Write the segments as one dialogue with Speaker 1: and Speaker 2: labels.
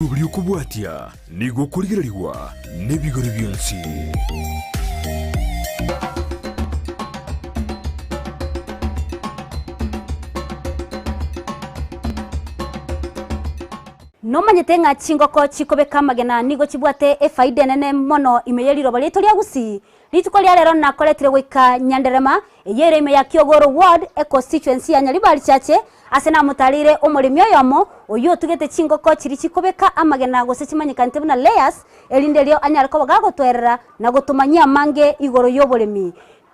Speaker 1: Buli kubwatia nigo kurigirirwa nebigori byonsi.
Speaker 2: Nomanyete nga chingoko chikobeka magena nigo chibwate efaida nene mono imeyeliro balito lya gusi lituko lya lero nakoletire gwika Nyanderema eyere ime ya Kiogoro Ward constituency ya Nyalibali chache asena mutalire omulimi oyomo oyo tugete chingoko chiri chikobeka amagena gose chimanyikante buna layers elindelio anyariko bagagotwerera na gutumanyia mange igoro y'oboremi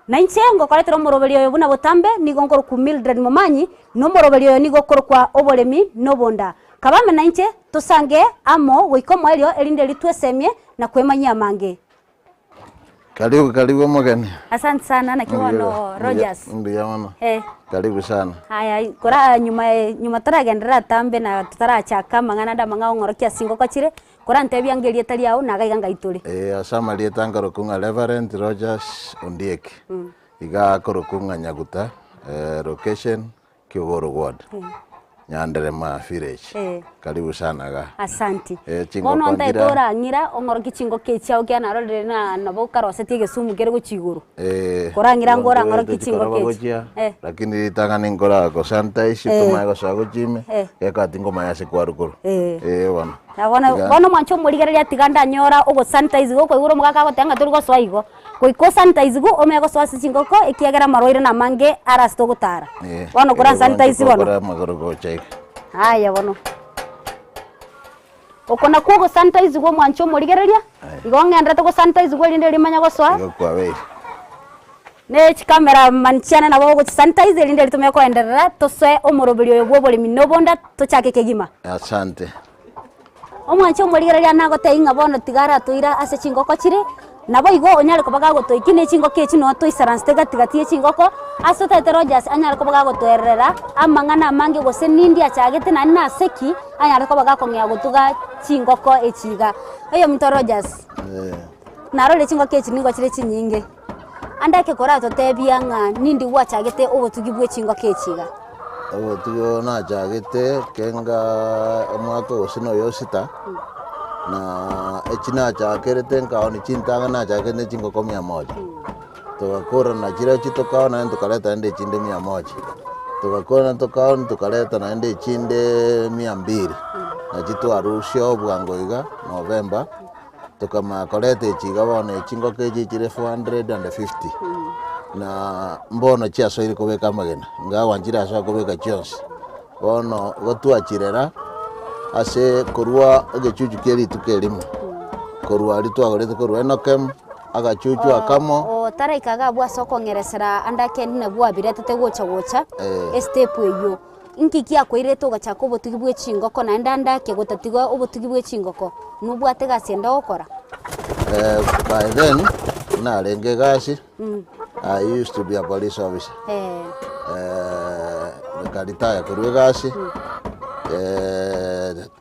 Speaker 2: na inchengo koletire omurobelio yo buna botambe nigo ngoro ku Mildred Momanyi no morobelio nigo koro kwa oboremi no bonda kabame na inche tusange amo wikomo elio elindeli twesemye na kwemanyia mange.
Speaker 3: Karibu mgeni.
Speaker 2: Asante sana na kiwano Rogers.
Speaker 3: Ndio wana. Karibu sana.
Speaker 2: Haya kora nyuma taragendera tambe na tutarachaka mangana da mangao ngorokia singoko chire kora ntebya ngeli etali yao na gaiga ngaituri.
Speaker 3: Asama lietanga rokunga Reverend Rogers Ondieki. Iga korokunga Nyaguta location Kiogoro Ward. Nyanderema village. Karibu sana ga.
Speaker 2: Asante.
Speaker 3: Bono
Speaker 2: nda ekora ngira ongoroki chingoke chao kya narole na nabo karose tige sumu kere guchiguru. Kora ngira ngora ngoroki chingoke.
Speaker 3: Lakini litanga ningora ko sanitize tuma ko sago jime. Eka tingo mayase kwarukuru. Wana.
Speaker 2: Bono mancho muligere ya tiganda nyora ogo sanitize go kwiguru mugaka go tanga turi go swaigo. Koiko sanitize go omego swasi chingoko ekiagera maroire na mange arasto gutara. Bono kora sanitize bono.
Speaker 3: Kora magoro go check.
Speaker 2: Haya bono. Okona kugo sanitize go mwancho murigereria igonga ndate go sanitize go linde limanya go swa
Speaker 3: kwa we
Speaker 2: ne camera manchana na bo go sanitize linde litumya ko enderera toswe omurobelio yo bwo bolimi no bonda to chake kegima.
Speaker 3: Asante.
Speaker 2: Omwancho murigereria nago te inga bono tigara tuira ase chingoko chire nabo igo onyale ko bagago to ikine chingoke chino to isaranste gatigati chingoko aso tete Rogers anyale ko bagago to erera amangana mange go senindi achagete na na seki anyale ko bagago ngya gutuga chingoko echiga ayo mto Rogers narole chingoke chiningo chire chinyinge andake kora to tebia nga nindi wachagete Obotugi Bwe Chingoko echiga
Speaker 3: Obotugi na achagete kenga mwako osino yosita na echina chakerete nkaoni chintanga na chakene chingoko 100 tukakora na chira chitoka na tukaleta ende chinde 100 tukakora tukaoni tukaleta na ende chinde 200 na chitu arusho bwangoiga November tukama koleta echiga bone chingoko echi chire 450 na mbono chiaso iri kobeka magena ngawa njira aso kobeka chionsi bono gotua chirera ase korua agechuchu keri tukelimu korua litwagorete korua enokem agachuchu akamo
Speaker 2: o taraikaga bwa soko ngeresera andake nne bwa biretete gocha step eyo inkiki akoireto gachako Obotugi Bwe Chingoko na ndandake gotatiga Obotugi Bwe Chingoko nubwate gasenda okora
Speaker 3: by then na lenge gasi I used to be a police officer retire korua gasi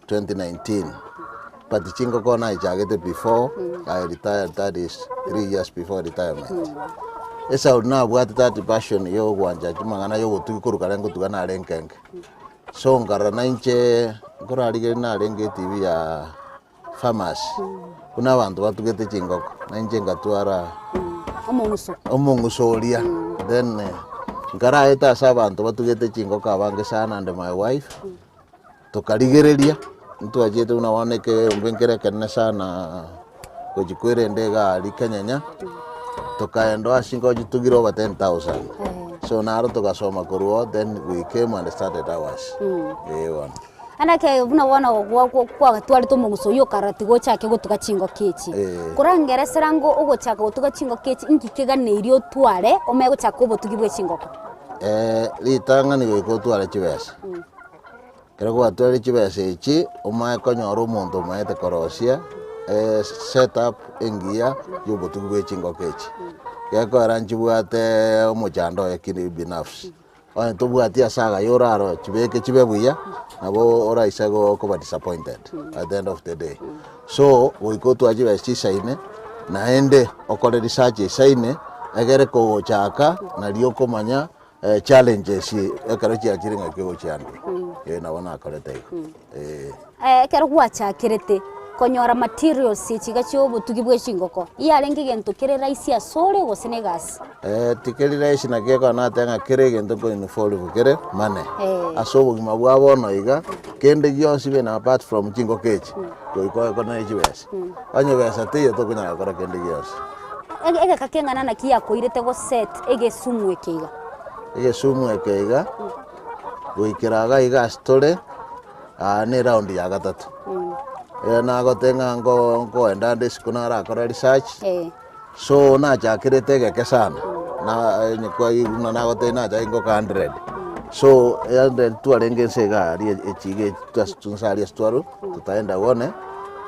Speaker 3: 2019 but the Chingoko na ichagete before I retired. That is 3 years before retirement. Esa una bwate that passion yo gwanja chimangana yo Obotugi kurukarengo tugana lenkenge so ngara na inche ngora alige na lenge TV ya farmers kuna bantu batugete Chingoko na inche ngatwara omunguso olia then ngara eta sabantu batugete Chingoko abange sana and my wife tukaligereria mtu ajete unaoneke mbenkere kana sana kujikwere ndega alikanyanya tukaendo ashingo jitugiro over 10,000 so naro tukasoma kuruo then we came and started ours one
Speaker 2: anake wana kwa twali to munguso yo karati gocha ke gotuga Chingoko echi kurangeresera ngo ogochaka gotuga Chingoko echi inkikega neirio tware omego chaka Obotugi Bwe Chingoko
Speaker 3: litanga ni go tware chibesa kero kwa twali chibesa echi omae konyoro omonto maete korosia set up engia yo Obotugi Bwe Chingoko echi yako aranchibwate omochando ekini binafsi oye tubwatia saga yoraro chibeke chibebuya nabo ora isago ko disappointed at the end of the day so we go to ajiba chisaine naende okole research isaine agere ko chaka na lioko manya challenges ekaro chiachiringa kyo chiando nabona akorete
Speaker 2: kero gwachakirete konyora materials chiga cyo Obotugi Bwe Chingoko yarenge gento kerera isi asore gose negasi
Speaker 3: tikerira isi na keko na tenga kere gento ko in fall kere mane asobo gima bwa bono iga kende gionsi bena apart from Chingoko kechi ko na ejibes anyo besa te to kunya akora kende gionsi
Speaker 2: ege kakengana na kia koirete go set ege sumwe keiga goikiraga iga store ni round ya gatatu na gotenga ngo enda ndisikuna rakora research so na chakirete geke sana na nyekwa na gotena ja ngo 100 so ende tuarenge sega ari echige tunsari stwaru tutaenda wone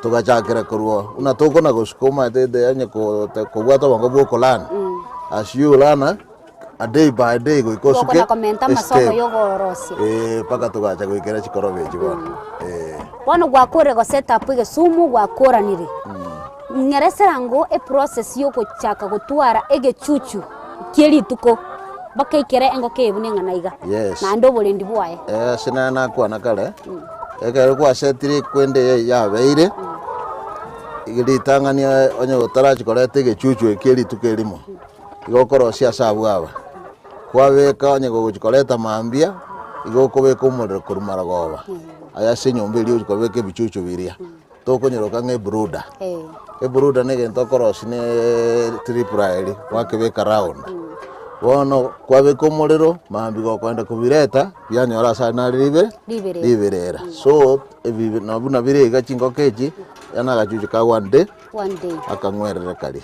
Speaker 2: tugachakira kurwo una tokona gusukuma tete anyeko kobwato bango bokolana as you lana a day by day go ikosuke kona komenta masomo yogorosi
Speaker 3: paka tugacha goikera chikorobe chibona
Speaker 2: bono gwakore go setup ige sumu gwakoranire ngereserango process yo kuchaka gutwara ege chuchu kiri tuko bakaikere engo kebune nganaiga na ndo bolendi bwaye
Speaker 3: sina na kwa nakale ege kwa setiri kwende ya beire igiri tangania onye utarachi korete ege chuchu ekiri tukelimo igokoro cia sabu aba kwabeka onye gochikoreta mambia igokobeka umuriro kurumara goba aya senyombe ukobeke bichuchu biria tokonyoroka nge bruda bruda nege ntokorosi ne triple wakebeka round wono kwabeka umuriro mambi gokwenda kubireta byanyora sana liberera so ebi nabuna birega Chingoko kechi yana gachuchu ka one day akangwerera kali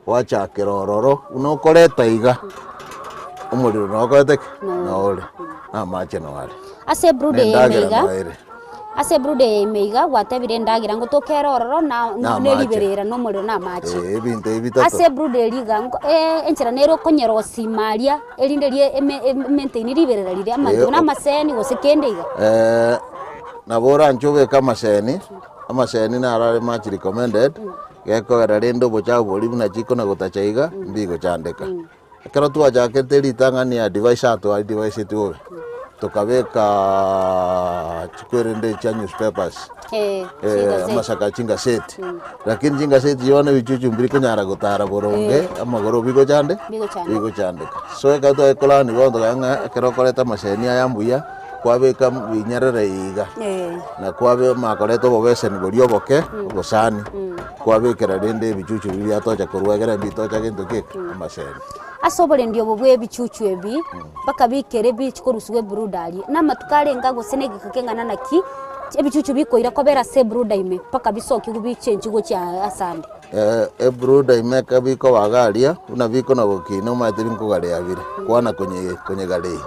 Speaker 3: wacha kirororo unokoreta iga umuriro nokorete nole na mache no wale
Speaker 2: ase brude meiga watabire ndagira ngo tokerororo na neliberera no muri na mache
Speaker 3: ebinte bitatu
Speaker 2: ase brude liga ngo enchera nero konyero simalia elindelie maintain liberera lide amantu na maseni gose kende iga
Speaker 3: nabora nchobe kama amaseni na arare match recommended geko rarendo bocha boli na chiko na gotachaiga mbigo chandeka kero tu aja keteli tangania device ato device tu tukabeka chikwerende cha newspapers masaka chinga set lakini chinga set yone bichuchu mbiri kunyara gotara boronge amagoro bigo chande so ekato ekolani bondo ganga kero koleta masenia yambuya kwabeka binyarere iga na kwabe makoreto bobese ni borio boke bosani kwabekera rende bichuchu biri atocha kurwegera bitocha gento keke amaseni
Speaker 2: asobole ndio bobwe bichuchu ebi baka bikere bichikorusuwe brudali na matukale ngago senege kakengana naki ebichuchu bikoira kobera se brudaime paka bisoki kubichenji go cha asande
Speaker 3: brudaime kabiko bagalia una biko na bokino matiri nkugale abire kwana kwenye gale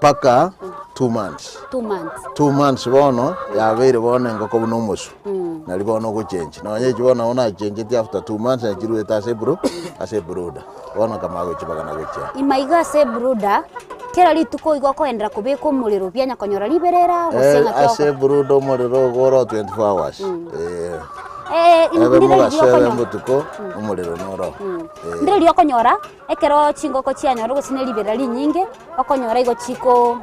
Speaker 3: paka 2 months bono yabeire bono ngoko buno musu nali bono go change na wanyeji bono ona change after 2 months na jiru eta ase bruda bono kama go chibaga na gocha
Speaker 2: imaiga se bruda kera lituko igoko endera kubeka umuriro byanya konyora liberera gosenga
Speaker 3: to ase bruda umuriro goro 24 hours
Speaker 2: mutuko
Speaker 3: umuriro noro
Speaker 2: ndire liyo konyora ekero Chingoko chianyora gosine liberera linyinge okonyora igo chiko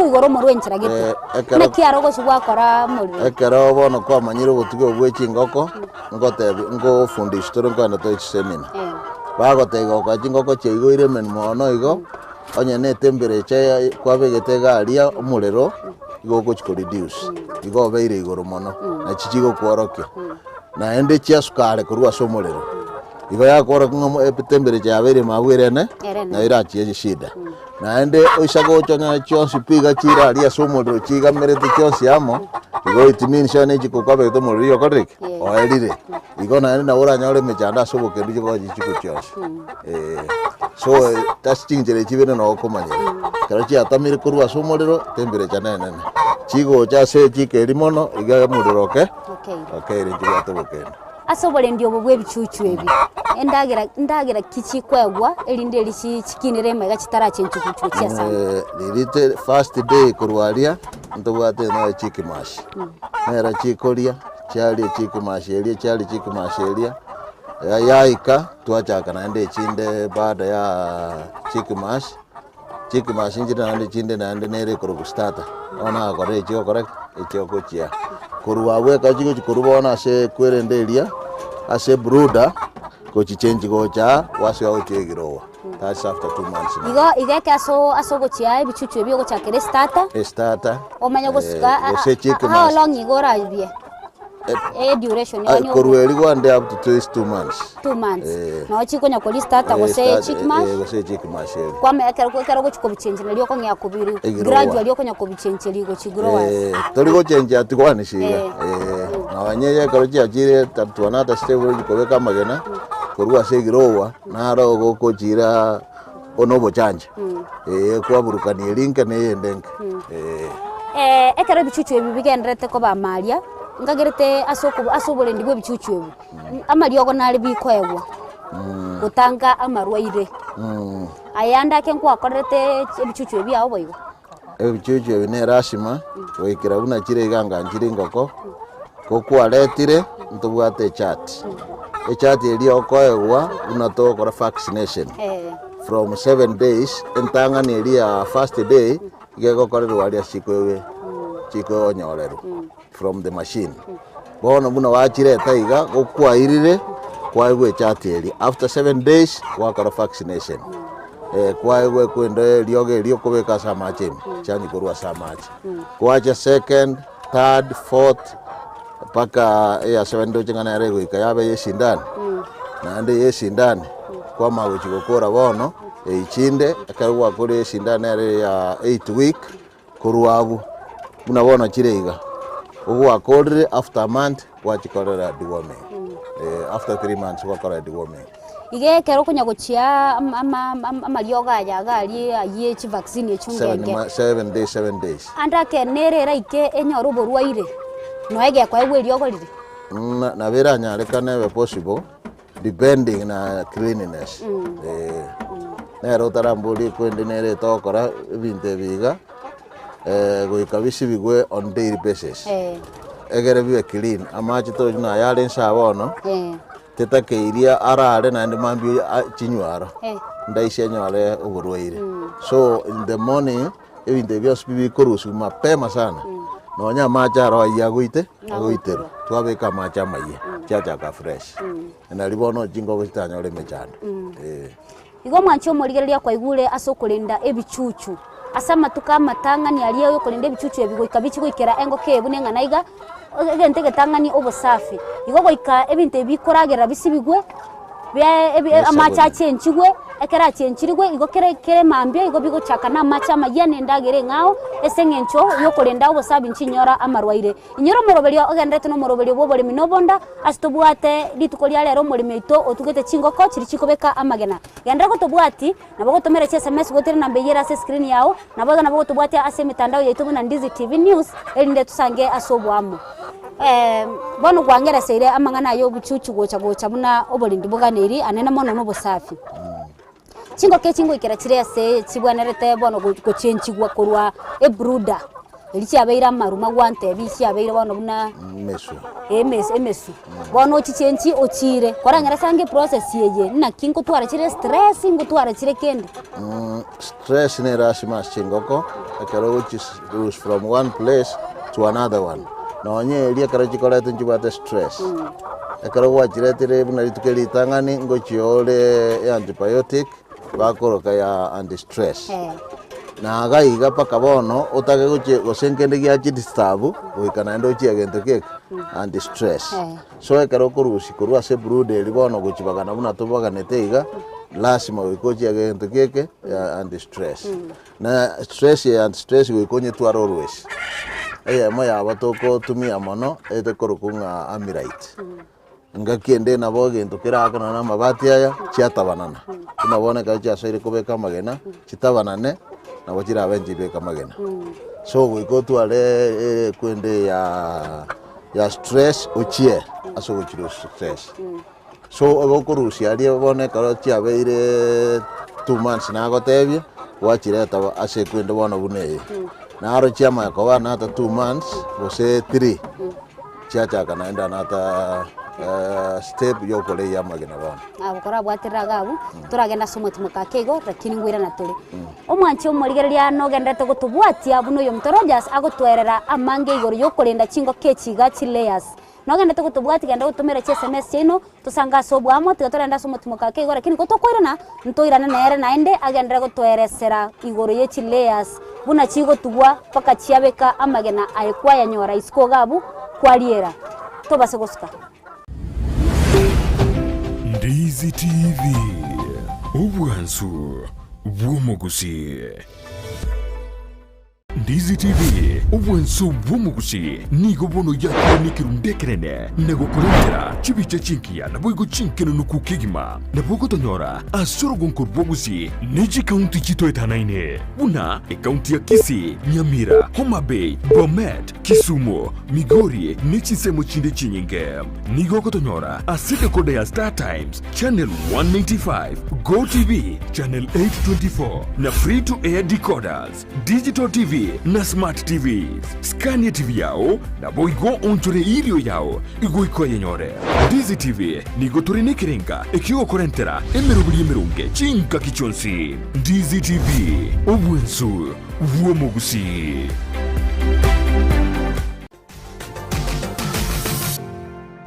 Speaker 2: igoro morwenchera gete na kiaro gosugwakora muri
Speaker 3: ekero bono kwa manyire Obotugi Bwe Chingoko ngo fundish toro ngana to seminar bagotega kwa Chingoko cheigoire men mono igo onye ne temperature kwabegete garia umuriro igo chiko reduce igo beire igoro mono na chichigo kworoke na ende chia sukare kurwa somuriro igo yakora ngomo temperature yabere mawirene na irachi shida na ende oishago chonya chonsi piga chira alia somuriro chiga merete chonsi amo igo itimin shane chiko kabe to muriro korike oerire igo na ende na ora nyore mechanda soboke ndigo chiko chonsi so that's chingere chibene no komanya karachi atamire kurwa somuriro temperature nene chigo cha se chike limono iga muriro okay rinjiga to bokene
Speaker 2: asobole ndio bobwe bichuchu ebi ndagira kichi kwegwa elinde lichi chikinire mega chitarache nchukuchu chia sana
Speaker 3: lirite first day kurwalia ntobwate no chiki mashi era chikolia chali chiki mashi elia chali chiki mashi elia yaika tuacha kana ende chinde baada ya chiki mashi chiki machine naende chinde naende nere kuru starter ona kore chiko correct ichio kochia kurwa weka chiko kurubona ase kwerenderia ase brooder kochi change gocha wasi au chegirowa. That's after 2 months now.
Speaker 2: Igeke aso gochia ebichuchu ebyo gochakere starter omanya gosika how long igora ibie duration yanyo
Speaker 3: korweli gwande up to 2 months.
Speaker 2: 2 months no chiko nya koli starter gose chick mash kwa me akero gochiko bichenje nalyo ko nya kubiri gradually yo konya kubichenje ligo chigrowers
Speaker 3: tori go change ati kwani shiga nawanyeye karo chiachire tatuanata stable gikobeka magena korwa segirowa naro gokochira onobo chanje kwa burukani linka ne yendenka
Speaker 2: ekero bichuchu ebi bigendrete ko bamalia ngagerete asobole ndigwe bichuchu ebi amaliogo nali bikwegwa utanga amarwaire ayanda ke kwa korete bichuchu ebi aho boigo
Speaker 3: ebichuchu ebi ne rashima wekira buna chire ganga njire ngoko kokwa letire ntubwate chat chat eli okoegwa unatokora vaccination from 7 days entanga ni eli ya first day igeko korerwa ali chikwewe chiko onyorero from the machine bono buna wachire taiga kokwa irire kwaigwe chat eli after 7 days wakora vaccination kwaigwe kwende lioge liokobeka samachemi chani korwa samachi kwacha second third fourth paka ya 7 do chingana rego ikayabe yeshindani nande yeshindani kwa magochi gokora bono ichinde akarwa kore yeshindani ya 8 week kurwagu buna bono chireiga ogwa kodre after a month wachikorera deworming after 3 months wakora deworming
Speaker 2: ige kero kunya gochia amalioga yaga ali aye chi vaccine echungenge
Speaker 3: 7 days
Speaker 2: anda ke nerera ike enyoro borwaire noege kwa egwe ogorire
Speaker 3: na vera nyarekana we possible depending na cleanliness nero tarambuli kwende nere tokora binte biga goikabisi bigwe on daily basis egere biwe clean amachi to na yale nsabono tetake iria arare na ndimambi chinywaro ndaishe nyore oborwaire so in the morning ebinte bios bibi korusu mapema sana nonya macha ro ya guite aguitero twabeka macha maye chacha ka fresh na libono jingo gitanyore mechando
Speaker 2: igo mwancho morigereria kwa igure asokulinda ebichuchu asama tukamatangani aliyo yokulinda ebichuchu ebigo ikabichi goikera engo kebu nenganaiga egente getangani obosafi igo goika ebinte bikoragera bisibigwe bya amacha chenchigwe ekera chenchirigwe igo kere mambia igo bigo chakana amacha mayane ndagere ngao esengencho yokolenda obosabi nchinyora amarwaire inyoro moroberio ogendete no moroberio Oboremi nobonda asitobwate litukolia lero molimeito otugete chingoko chiri chikobeka amagena gendera gotobwati nabo gotomere SMS gotere na mbeyera ase screen yao nabo gotobwate ase mitandao yaitu na Ndizi TV News elinde tusange asobwamo bono gwangera seire amangana yo buchuchu gocha buna obolindi boganeri anena mono no bosafi chingo ikera chire se chibwanerete bono gochenchigwa korwa brooder elichi abeira maruma gwante bichi abeira bono buna
Speaker 3: mesu
Speaker 2: emesu bono chichenchi ochire korangera sange process yeye na kingo twara chire stress ngo twara chire kende
Speaker 3: stress ne rashima chingoko akero which is from one place to another one nonye elia karachi kolete njibate stress akero wachirete buna litukeli tangani ngochiole antibiotic bakoroka ya anti stress na gaiga paka bono otage goche gosenkende gya chidistabu oikana ndo chi agento keke anti stress so ekero korusi korwa se brood bono gochibagana buna tobaganete iga lazima wikochi agento keke ya anti stress na stress ya anti stress wikonye tu always moya abatoko tumia mono ete korokunga amirite ngakiende nabo gento kirakana na mabati aya chiatabanana tunabone ka chasaire kobeka magena chitabanane nabo chira benji beka magena so wiko tu ale kwende ya stress ochie aso gochiro stress so obokorusi ali bone ka chiabeire 2 months na gotebye wachireta ase kwende bono bune na aro chiama ko bana ta 2 months bose 3 chacha kana enda nata step yokole ya magena bana
Speaker 2: abukora bwatiraga abu turagenda somoti mukakego lakini ngwira na tuli omwanchi omurigereria no gendete gutubwatia abu no yo mtorojas agotwerera amange igoro yokorenda chingo kechiga chilayers no gendete gutubwatia genda gutumira SMS chino tusanga sobwamo tigatorenda somoti mukakego lakini gotokwirana ntoirana nere naende agendere gutweresera igoro ye chilayers buna chigo tugwa paka chiabeka amagena ayekwaya nyora isko gabu kwaliera tobase goska
Speaker 1: Ndizi TV Obwansu Bwomogusi Ndizi TV Obwansu Bwomogusi Nigo bono yako nikirundekerene Nego kurendera Chibicha chinkia na boigo chinkeno nukukigima Na bogo tonyora Asoro gonkor Bwomogusi Neji kaunti chito etanaine Una kaunti ya Kisii, Nyamira, Homa Bay, Bomet, Kisumu, Migori, Nechisemo chinde chinyinge Nigo kotonyora Asika kode ya Star Times Channel 195 Go TV Channel 824 Na free to air decoders Digital TV na Smart TVs Scania TV yao na boigo onchore ilio yao Igo iko yenyore Ndizi TV Nigo turine kirenga Ekio korentera Emerubili emerunge Chinka kichonsi Ndizi TV Obwensu Bwomogusi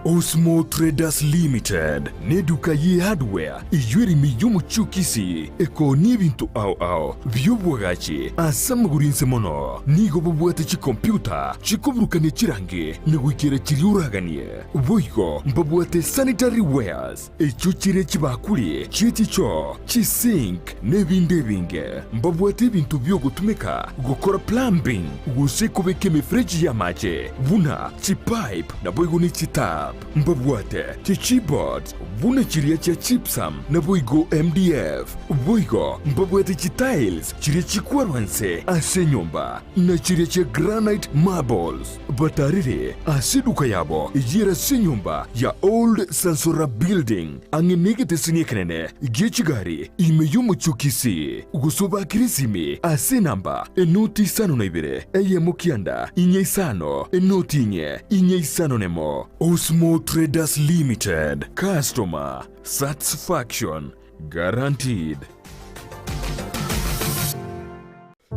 Speaker 1: Osmo Traders Limited neduka ye hardware iyuri miyumu chukisi eko nibintu au vyobwagachi asamugurinse mono nigo bobwate chi computer chikobrukane chirange negwikere chiriuraganie boigo mbobwate sanitary wares echuchire chibakuli chichicho chisink nebinde binge mbobwate bintu byo gutumika gukora plumbing gusekobeke mefreji ya mache buna chipipe na boigo ni chitap mbabwate chichibot buna chiria cha chipsam na boigo MDF boigo mbabwate chitiles chiria chikwarwanse ase nyomba na chiria cha granite marbles batarire asiduka yabo ijira se nyomba ya old sansora building angenegete sinyekenene gechigari imeyumu chukisi gusoba kirisimi ase namba enoti sano na ibere eye mukianda inye isano enoti inye isano nemo Osmo Traders Limited Customer Satisfaction Guaranteed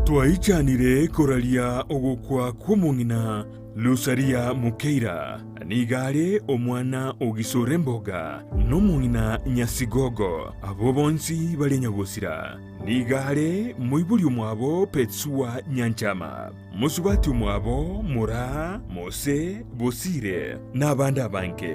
Speaker 1: Twaichanire koralia ogukwa kw'omung'ina Lusaria Mukeira nigare omwana ogisore mboga n'omung'ina Nyasigogo abo bonsi bali nyagosira nigare muibuli mwabo Petsuwa Nyanchama musubati mwabo Mura Mose Bosire n'abandi abanke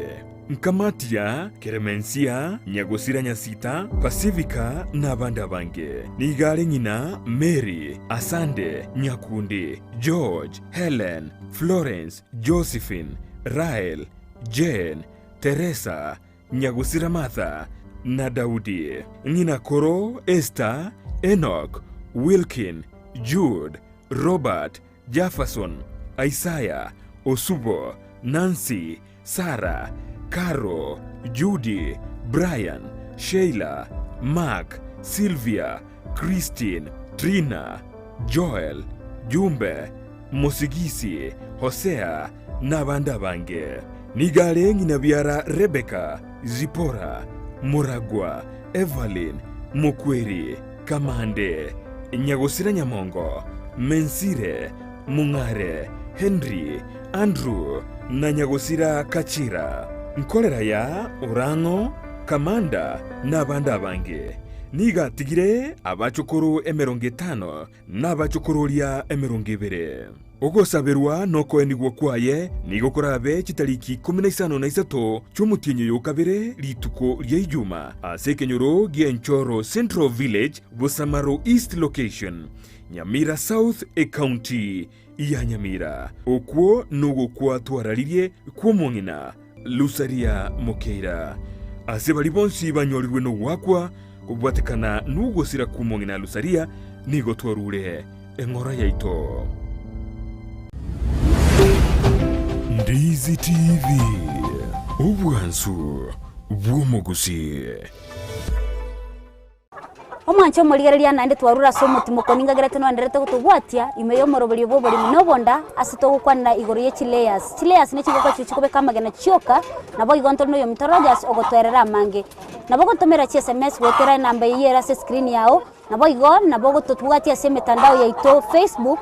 Speaker 1: Nkamatia, Keremensia, Nyagosira Nyasita, Pacifica n'abandi abange nigare nyina Mary, Asande, Nyakundi, George, Helen, Florence, Josephine, Rael, Jane, Teresa, Nyagosira Martha na Daudi nyina Koro, Esther, Enoch, Wilkin, Jude, Robert, Jefferson, Isaiah, Osubo, Nancy, Sarah, Caro, Judy, Brian, Sheila, Mark, Sylvia, Christine, Trina, Joel, Jumbe, Mosigisi, Hosea n'abandi abange nigare nyina byara Rebecca, Zipora, Muragwa, Evelyn, Mukweri, Kamande, Nyagosira Nyamongo, Mensire, Mungare, Henry, Andrew na Nyagosira Kachira nkorera ya Orango, Kamanda n'abandi abange nigatigire abachokoro 50 n'abachokorolia 20 ogosaberwa noko enigwo kwaye nigokorabe chitariki 13 cy'umutinyo yokabere lituko lya ijuma asekenyoro gienchoro Central Village Busamaro East Location Nyamira South County ya Nyamira okwo nugo kwa twararirie kw'omung'ina Lusaria Mukeira ase bali bonsi banyorirwe no gwakwa kubwatekana n'ugosira kw'omung'ina Lusaria nigo twarure eng'ora yaito Ndizi TV Obwansu Bwomogusi
Speaker 2: omwancho murigereria nande twarura so mutimo koningagerete no nderete gutugwatia imeyo morobori bobori munobonda asito gukwana igoro ye chileas ne chigoko chikobeka magana chioka nabo igonto no yomito Rogers ogotwerera mange nabo gotomera chi SMS wetera namba yera se screen yao nabo igon nabo gotugwatia se mitandao yaito Facebook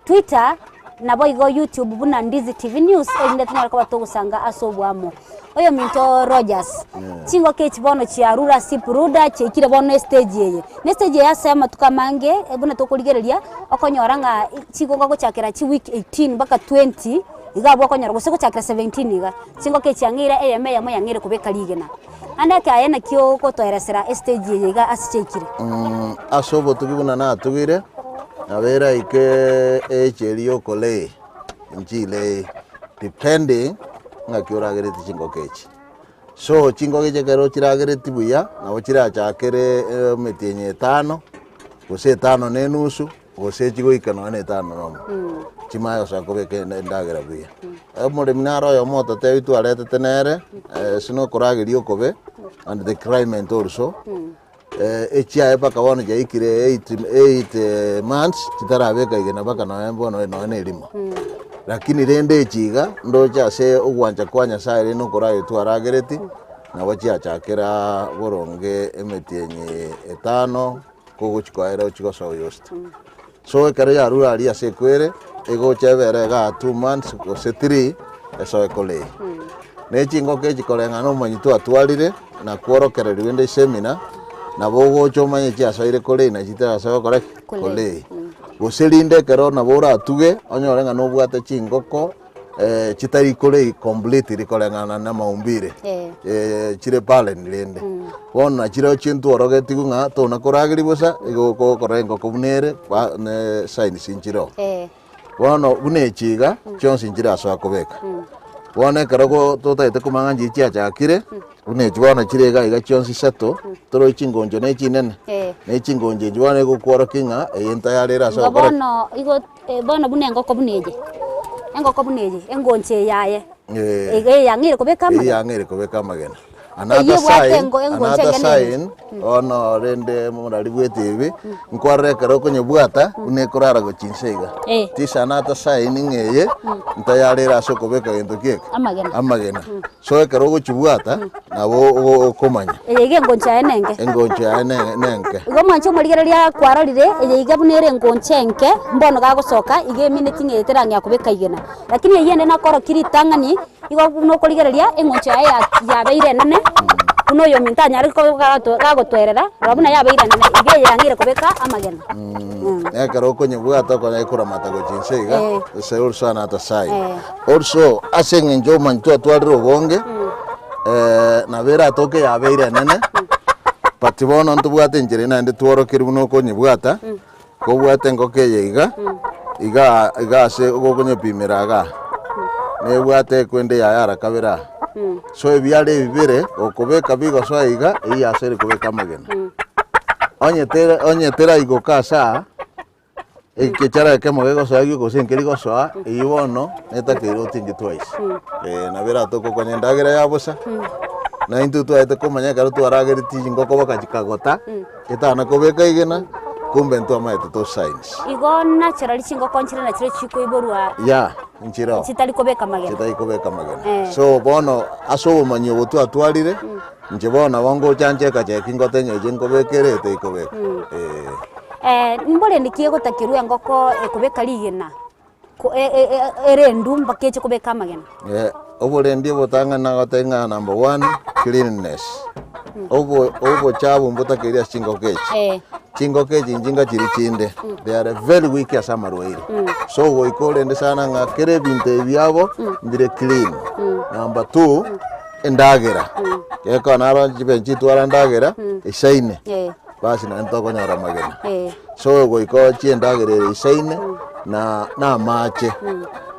Speaker 2: Twitter nabo igo YouTube buna Ndizi TV News ende tunyara kwa tugusanga asobwamo oyo minto Rogers chingo ke chibono chia rura sipuruda chekire bono stage yeye ne stage ya sema tukamange buna tokurigereria okonyoranga chigongo gochakira chi week 18 baka 20 igabo konyora guseko chakira 17 iga chingo ke chiangira eyeme yamo yangire kubeka ligena anda ka yana kyo ko toeresera stage yeye iga asichekire
Speaker 3: asobo tugibuna na tugire nabera ike echeriyo kole nchile depending ngakiuragereti chingo kechi so chingo keche kero chiragereti buya nabo chirachakere metienye 5 gose 5 ne nusu gose chigo ikano ne 5 nomo chimayo sakobeke ndagera buya muri minaro yo moto tebitu arete tenere sino kuragerio kobe and the crime also echia epaka wono jaikire 8 months chitarabeka igena baka November no elimo lakini rende chiga ndocha se ugwanja kwanya saire no korayo twaragereti na wachia chakera boronge emetienye 5 koguchikoera chigoso yost so ekare ya rura ali ase kwere ego chebere ga 2 months ko se 3 eso ekole ne chingo ke chikolenga no manyitu atwalire na kuorokereri wende seminar na bogo chomanye chia soire kole na chitara so kole goselinde kero na bora atuge onyorenga no bwate chingoko chitari kole complete rikolenga na maumbire chire pale nilende wona chiro chintu orogeti kunga to na koragiri bosa igo ko korengo kubunere ne sign sinchiro wono bune chiga chon sinchira so akobeka wone kero to taite kumanga njichia chakire une jwana chirega iga chonsi sato toro chingonjo ne chinene ne chingonje jwana go kworo kinga eyenta yarera so
Speaker 2: bono igo bono bunengo ko buneje engonche yaye ege yangire kobeka magena another sign ono rende murali bwetibi nkware kero konye bwata une kurara go chinsega tisa another sign ngeye ntayarera so kobeka gento kiek amagena so kero go chibwata nabo komanya ege ngoncha enenge igo mancho murigereria kwarorire ege bunere ngonche enke mbono ga gosoka ige minute ngeteranga yakobeka igena lakini yende nakoro kiritangani igo no kurigereria engoncha ya beire nene uno yo mintanya ariko gagotwerera rabuna yabeire nene ige yangire kubeka amagena
Speaker 3: ekaro konye bwata ko yakura mata go chinsega se also another side also aseng enjo mantu atwalire ogonge na vera toke yabeire nene patibono ntubwate njire nande tworo buno konye bwata ko bwate ngoke iga se ogonye pimeraga ne bwate kwende yara kabera so ebyale bibere okobeka bigo so iga iya sere kobeka magena onye tera igo kasa ekechara ke mogego so agi ko senkeri go so iwono neta kero tingi twice na vera toko konye ndagera ya bosa na intu tu ate komanya karo tu arageri tingo ko baka chikagota etana kobeka igena kumbe ntu amaite to signs
Speaker 2: igo natural chingo konchire na chire chiko iborwa
Speaker 3: ya nchiro
Speaker 2: chitali kobeka magena
Speaker 3: so bono aso Momanyi Obotu atwalire nje bona wango chanje ka chekingo tenye jengo bekere te ikobeka
Speaker 2: mbole ndikie gotakirwa ngoko ekobeka ligena ko erendu mbakeche kobeka magena
Speaker 3: obole ndie botanga na gotenga number 1 cleanliness obo chabu mbotakiria chingo kechi njinga chiri chinde they are very weak as amarwaire so go ikole ndi sana nga kere binte byabo ndire clean number 2 endagera keko naro chibenchi twara ndagera isaine basi na ntoko nyara magena so go iko chi endagera isaine na mache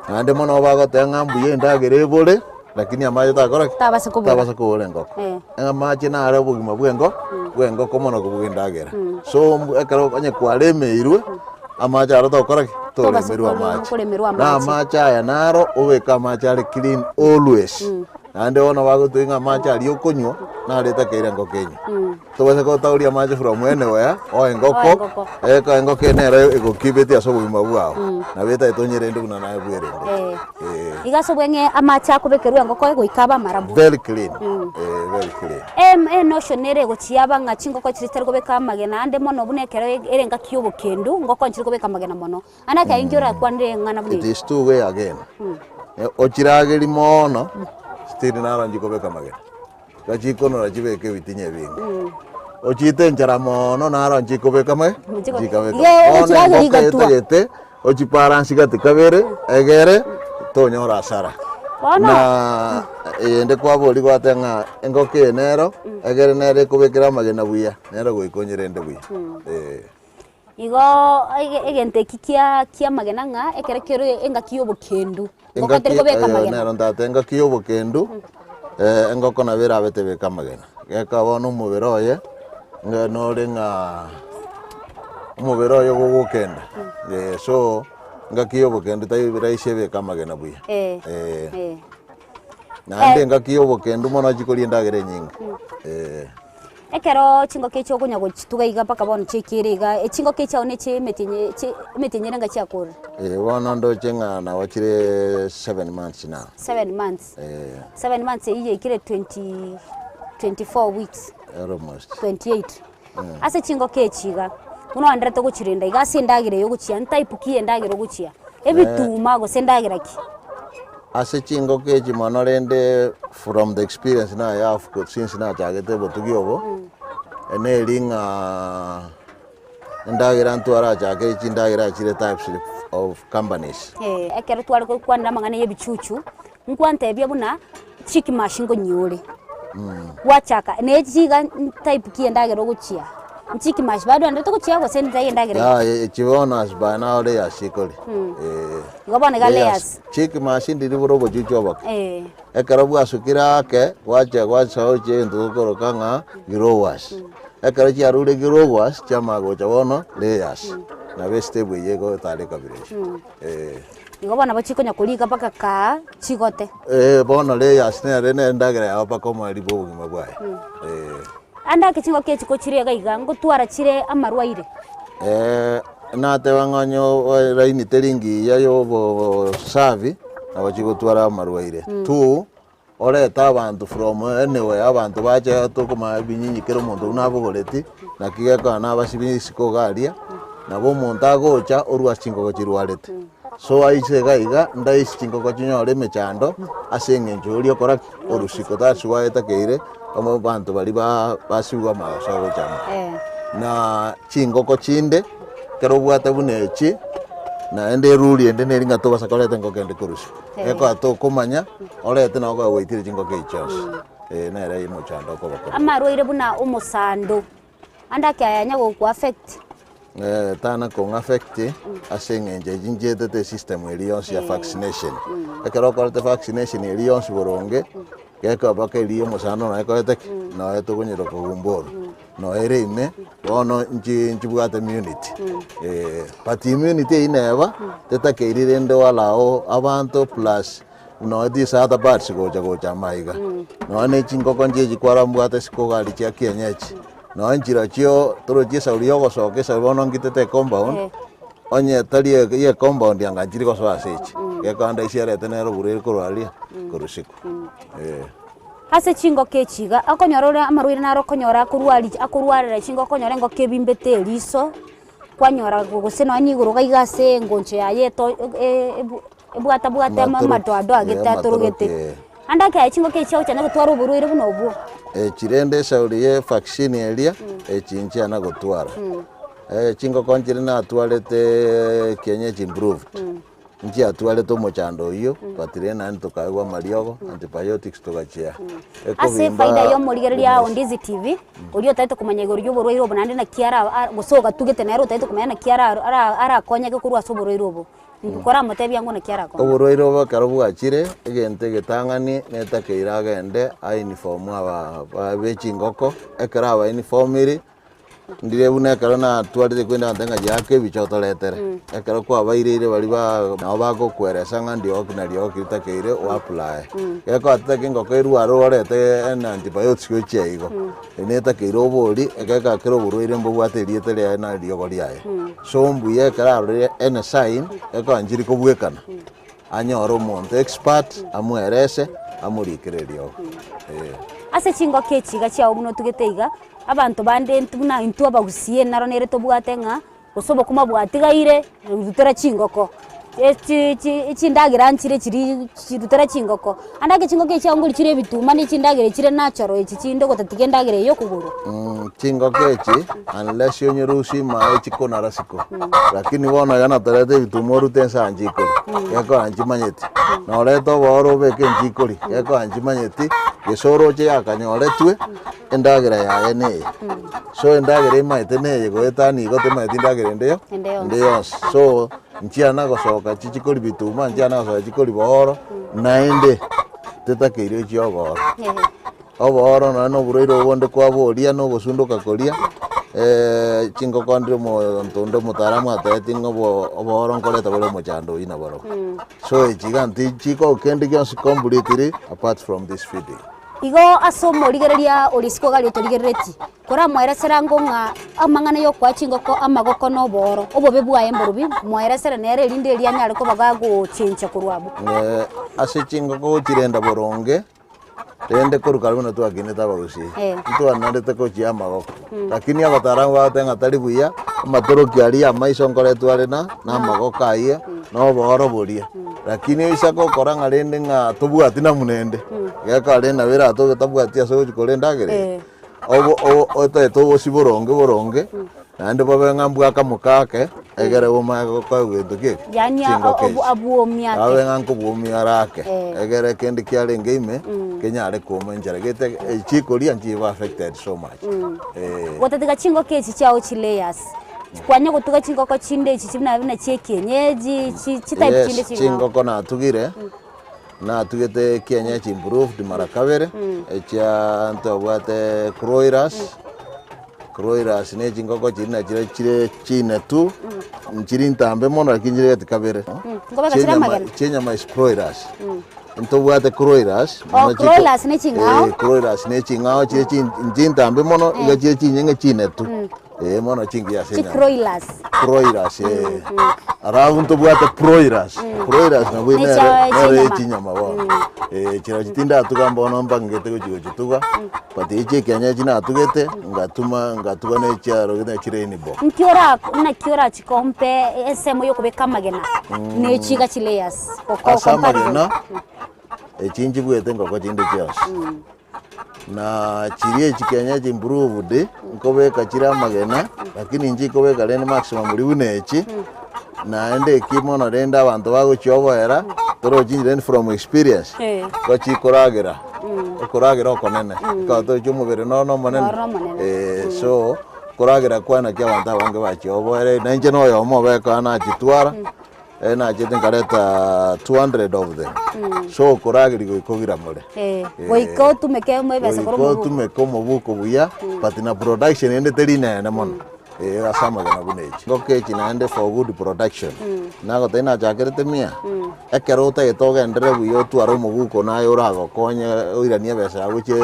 Speaker 3: ande mono bago tenga mbuye ndagera ebole lakini amaje takora tabasa kubole ngoko amaje na ara bugima bwengo komono kubugindagera so ekaro anye kwalemeirwe amaje ara takora tolemerwa amaje na amaje ya naro obeka amaje ari clean always Nande ona bagutwinga macha ali okunywa na reta keire ngokenyu tubase ko tauria macha from anywhere o engoko eka engoko nero igokibete asobugima bwao na beta itonyere ndu na nae bwerende
Speaker 2: igasobwenge amacha kubekerwa engoko egoikaba marabu
Speaker 3: very clean very clean
Speaker 2: notion nere gochiaba nga chingoko chitari gobeka magena ande mono bunekero erenga kiyobo kendu ngoko nchiri gobeka magena mono anaka injora kwande ngana buni
Speaker 3: it is two way again ochirageri mono stiri naro njikobeka magena gachikono rachibeke bitinye bingi ochite njara mono naro njikobeka jikabeka ochiparansi gati kabere egere tonyora asara na ende kwa boli gwatenga engoke nero egere nere kubekera magena buya nero goikonyere ende buya
Speaker 2: igo egente kikia magena nga ekere kero enga kiyobo kendu ngokateri kobeka magena
Speaker 3: nero ndate enga kiyobo kendu engoko na bera betebeka magena geka bono muberoye ngonorenga muberoye gogokenda so nga kiyobo kendu tayo biraishe beka magena buya nande nga kiyobo kendu mono chikoli ndagere nyinga
Speaker 2: ekero chingoke cyo kunya gutugaiga paka bono chikiriga chingoke chao ne metinye nga cyakora
Speaker 3: bono ndo chenga na wachire 7 months now
Speaker 2: 7 months 7 months iye ikire 24 weeks
Speaker 3: almost
Speaker 2: 28 ase chingoke chiga uno andra to guchirinda igase ndagire yo guchia type kiye ndagire guchia ebituma go sendagira ki
Speaker 3: ase chingoke chimono rende from the experience na I have since na chagete Obotugi obo ene ringa ndagira ntwara chake chindagira chire types of companies
Speaker 2: ekero twari kwandira mangane yebichuchu nkwante bya buna chiki mashingo nyore wachaka ne chiga type kiye ndagira guchia nchiki mash bado andete kuchia go senda yendagira
Speaker 3: chibona asba na ore ya shikoli
Speaker 2: gobone galeas
Speaker 3: chiki mash ndiri borobo chuchoba ekero bwasukira ke wacha oche ndukoro kanga girowas ekero chiarure girowas chamago chabono layers na vegetable yego tale kabiresh
Speaker 2: gobona bachikonya kulika paka ka chigote
Speaker 3: bono layers ne rene ndagira ya paka mo ribo bugima bwaye
Speaker 2: anda kichingo ke chiko chire gaiga ngotwara chire amarwaire
Speaker 3: na te wangonyo raini teringi yayo bo savi na bachigotwara amarwaire tu oreta abantu from anywhere abantu baje tukuma binyinyi kero muntu unabogoreti na kigeka na basibisiko garia na bo muntu agocha orwa chingo chirwarete so aise gaiga ndaisi chingo kochinyore mechando asenge njuri okoraki orusiko taswa etakeire omo bantu bali basiwa maso chama na chingoko chinde kero bwata bunechi na ende ruli ende neringa to basakolete ngokende kurusi eko ato kumanya orete na go witire chingoke ichos na era imo chando ko bako
Speaker 2: amarwaire buna umusando anda kyanya go ku affect
Speaker 3: tana ko affect asenge njejinjete te system elions ya vaccination ekero ko te vaccination elions boronge keka baka eliyo musano na eko ete na eto kunyiro ko gumboro no erime bono nchi bwate immunity but immunity ineva tetakeirire ndo walao abantu plus no these other parts gocha maiga no ne chingoko nje kwara mbwate sikogali chia kienyechi no njira chio toro chisa uliogo soke sa bono ngitete compound onye tali ye compound yanga njiri ko so asechi gekanda isiare tenero burere korwalia korusiko
Speaker 2: ase chingo kechiga akonyorora amarwire naro konyora akurwarira chingo konyora ngo kebimbete liso kwanyora guseno anyiguru gaigase ngonche yayeto ebwata madoado ageta turugete anda ka chingo kechiao cyane gutwara uburwire buno obu
Speaker 3: chirende sauriye vaccine elia chinchi ana gutwara chingo konjire na atwarete kienyeji improved nchi atwale to mochando iyo patire na ntokaigwa mariogo antibiotics tugachia
Speaker 2: ase faida yo murigeria Ndizi TV uriyo taito kumanya igoro borwiro bonande na kiara gusoga tugete na ero taito kumanya na kiara ara konya ke kurwa so borwiro bo ngikora motebya ngo na kiara ko
Speaker 3: borwiro bo karubu achire egente getangani neta keiraga ende a uniform aba bechingoko ekara aba uniform iri ndire bune karo na twarire kwenda ndenga yake bichotoletere ekero kwa bairire bali ba nabo bagokweresa ngandi okinari okitakeire o apply eko atake ngoko irwaro orete antibiotics ochiego eneta keiro bori ekeka kero burwire mbugwaterie tere na riogo riaye so mbuye kararire ene sign eko anjiri kobwekana anyoro monte expert amwerese amurikererio
Speaker 2: ase chingoke echiga chiao muno tugeteiga abantu bande ntuna intu abagusie naro nere tobwate ng'a osobo kuma bwatigaire rutera chingoko echindagira nchire chirutera chingoko andage chingoke echiangori chire bituma ni chindagire chire natural echi chinde gotatige ndagire yo kuguru
Speaker 3: chingoke echi unless yonyerusi ma echikona rasiko lakini wona yana terete bituma rutensa anjiko yako anjimanyeti na oreto boro beke njikori yako anjimanyeti gesoro che akanyoretwe endagira yaye ne so endagira imaite ne goetani gote maite endagira ndeyo so nchiana gosoka chichikori bituma nchiana gosoka chikori boro naende tetakeire chiogoro oboro na no bureiro bonde kwa boria no bosunduka koria chingoko ndire mo ntondo mutaramu atete ngobo oboro nkoreta bole mochando ina boro so echiganti chiko kende gyonsi completely apart from this feeding
Speaker 2: igo asomo rigereria orisiko gali torigereti kora mweresera ngonga amangana yo kwa chingoko amagoko no boro obobe bwaye mborubi mweresera nere rinde rianyare ko bagago chencha kurwabo
Speaker 3: ase chingoko chirenda boronge tende koruka runo tu akine tabagusi tu anandete ko chia magoko lakini abataramu batenga taribuya amatoro kiari amaiso nkore tu arena na magoko aye no boro boria lakini isako koranga rende nga tobwati na munende geka rena wera to tabwati aso chikorenda gere oto to boronge nande babenga mbwaka mukake egere boma ko gwento ke
Speaker 2: yani abuomia ke
Speaker 3: abenga nkobuomia rake egere kendi kiale ngime kenyare kuma njare gete chikoria njiba affected so much
Speaker 2: watatiga chingo ke chichao chilayers kwanya gutuga chingo ko chinde chichi na chekenyeji type chinde
Speaker 3: chingo ko na tugire na tugete kienyeji improved marakabere echa ntobwate Croiras ne chingoko china chire chine tu nchiri ntambe mono kinjire gatikabere chenya mais Croiras ntobwate Croiras
Speaker 2: Croiras ne chingao
Speaker 3: Croiras ne chingao chire chintambe mono igachire chinyenge chine tu mono chingi ya senya Croiras arabu ntobwate Croiras na bwine nere chinyama bo chira chitinda tukamba ono mbangete kuchituga pati ichi kenya china tugete ngatuga ne charo gete chireni bo
Speaker 2: nkiora chikompe esemo yo kubeka magena ne chiga chilayers
Speaker 3: komparison echinji bwete ngoko chinde chios na chirie chikenya chimproved nkobeka chira magena lakini nji kobeka len maximum libunechi na ende kimono renda abantu bago chobera toro chinjire from experience ko chikoragira okonene ka to chumubere no monene so koragira kwana kya abantu bange bachobere na nje no yo mo beka na chitwara na chete ngareta 200 of them so koragiri goikogira mure
Speaker 2: goiko tumeke mwe besa
Speaker 3: koro tumeko mubuko buya but na production ende terina na mono asama gana bunechi ngoke chinaende for good production nago tena jakerete mia ekerota etoga ndere buyo twaro mubuko nayo rago konye oirania besa guche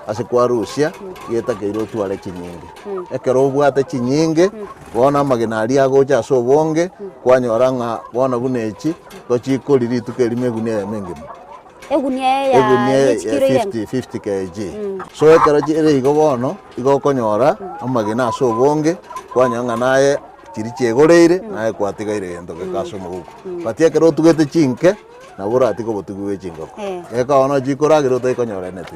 Speaker 3: ase kwa Russia yeta keiro tware chinyinge ekero bwate chinyinge bona magenari agocha so bonge kwanyoranga bona bunechi tochikoriri tukerime gunia mengimo
Speaker 2: egunia ya
Speaker 3: 50 kg so ekero chire igo bono igo konyora amagena so bonge kwanyanga naye chiri chegoreire naye kwatigaire gento gekaso muguko batie kero tugete chinke na burati ko Obotugi Bwe Chingoko eka ono chikoragiro to ikonyora netu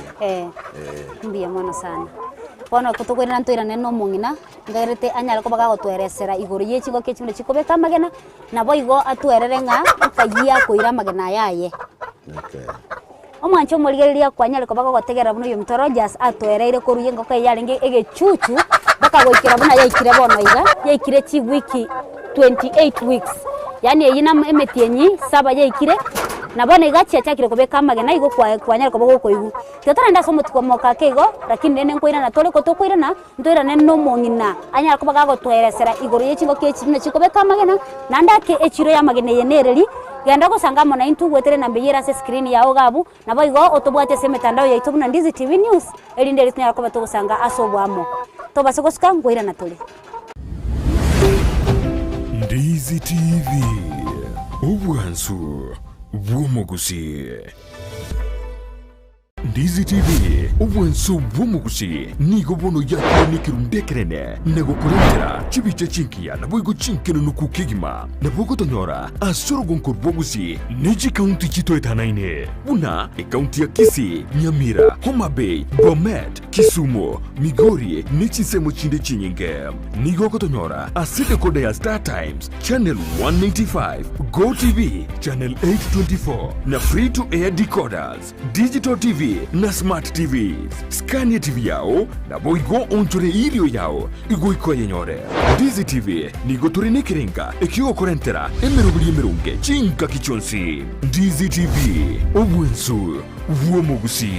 Speaker 2: mbia mwana sana bono kutugwira ntoira neno mungina ngarete anyala ko bagago tweresera iguru ye chingo ke chimwe chikobeka magena na boigo atwerere nga kayia koira magena yaye omwancho murigeria kwanyale ko bagago tegera buno yo mtoro just atwereire ko ruyengo ko yaringe egechuchu bakagoikira buna yaikire bono iga yaikire chi wiki 28 weeks yani yina emetienyi saba yaikire nabone gachi achakire kobeka amagena igo kwanyara kobogo koigu totara nda somo tikomoka kego lakini nene nkoira na tole kotokoira na ntoira nene no mongina anyara kobaga go tweresera igoro yechingo kechine chikobeka amagena nanda ke echiro ya magena yenereri genda gusanga mona intu gwetere na mbeyera se screen yawo gabu nabo igo otobwate se mitandao ya itobu na Ndizi TV News elinde litnya ko batogusanga asobwamo to basogoska ngoira na tole
Speaker 1: Ndizi TV obwansu bwomugusi. Ndizi TV obwansu bwomugusi nigo bono yakire nikirundekerene nego kurentera chibiche chinkia nabo igo chinkeno nukukigima nabo gotonyora asorogo nkorbogusi neji county chito etanaine buna county ya Kisii, Nyamira, Homa Bay, Bomet, Kisumu, Migori nechisemo chinde chinyinge nigo gotonyora aside kode ya Star Times channel 195, Go TV channel 824 na free to air decoders, digital TV na smart TVs. Scania TV yao na boigo onchore ilio yao igo iko yenyore. Ndizi TV nigo turine kirenga ekio korentera emerunge chinka kichonsi. Ndizi TV obwensu vuomugusi.